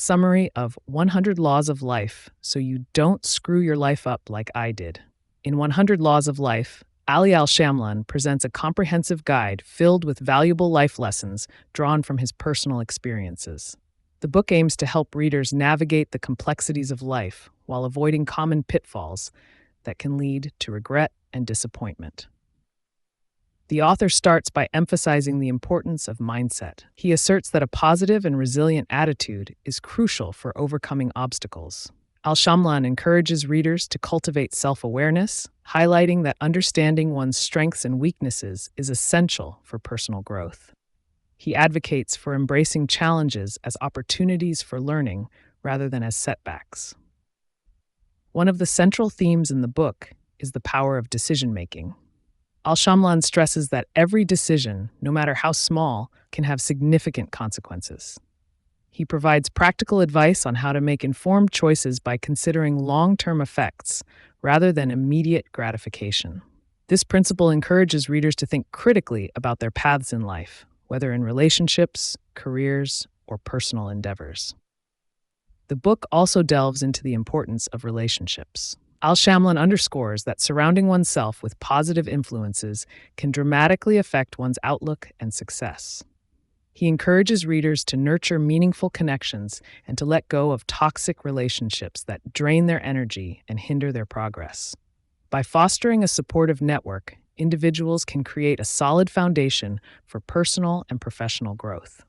summary of 100 Laws of Life so you don't screw your life up like I did. In 100 Laws of Life, Ali Al-Shamlan presents a comprehensive guide filled with valuable life lessons drawn from his personal experiences. The book aims to help readers navigate the complexities of life while avoiding common pitfalls that can lead to regret and disappointment. The author starts by emphasizing the importance of mindset. He asserts that a positive and resilient attitude is crucial for overcoming obstacles. Al-Shamlan encourages readers to cultivate self-awareness, highlighting that understanding one's strengths and weaknesses is essential for personal growth. He advocates for embracing challenges as opportunities for learning rather than as setbacks. One of the central themes in the book is the power of decision-making. Al-Shamlan stresses that every decision, no matter how small, can have significant consequences. He provides practical advice on how to make informed choices by considering long-term effects rather than immediate gratification. This principle encourages readers to think critically about their paths in life, whether in relationships, careers, or personal endeavors. The book also delves into the importance of relationships. Al-Shamlan underscores that surrounding oneself with positive influences can dramatically affect one's outlook and success. He encourages readers to nurture meaningful connections and to let go of toxic relationships that drain their energy and hinder their progress. By fostering a supportive network, individuals can create a solid foundation for personal and professional growth.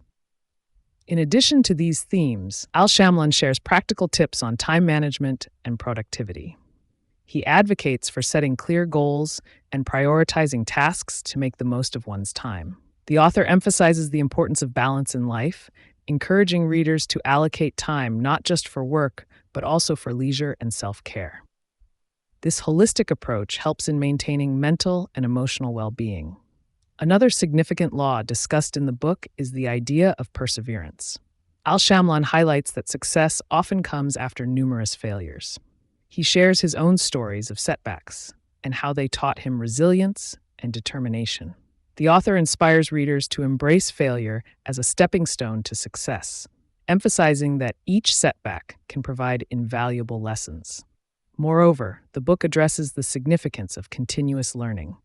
In addition to these themes, Al-Shamlan shares practical tips on time management and productivity. He advocates for setting clear goals and prioritizing tasks to make the most of one's time. The author emphasizes the importance of balance in life, encouraging readers to allocate time not just for work, but also for leisure and self-care. This holistic approach helps in maintaining mental and emotional well-being. Another significant law discussed in the book is the idea of perseverance. Al-Shamlan highlights that success often comes after numerous failures. He shares his own stories of setbacks and how they taught him resilience and determination. The author inspires readers to embrace failure as a stepping stone to success, emphasizing that each setback can provide invaluable lessons. Moreover, the book addresses the significance of continuous learning.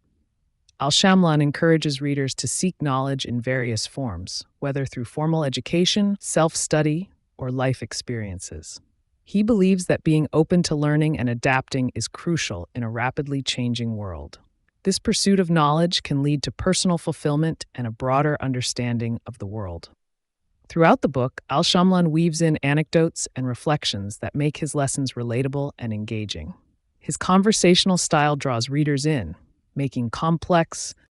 Al-Shamlan encourages readers to seek knowledge in various forms, whether through formal education, self-study, or life experiences. He believes that being open to learning and adapting is crucial in a rapidly changing world. This pursuit of knowledge can lead to personal fulfillment and a broader understanding of the world. Throughout the book, Al-Shamlan weaves in anecdotes and reflections that make his lessons relatable and engaging. His conversational style draws readers in, making complex,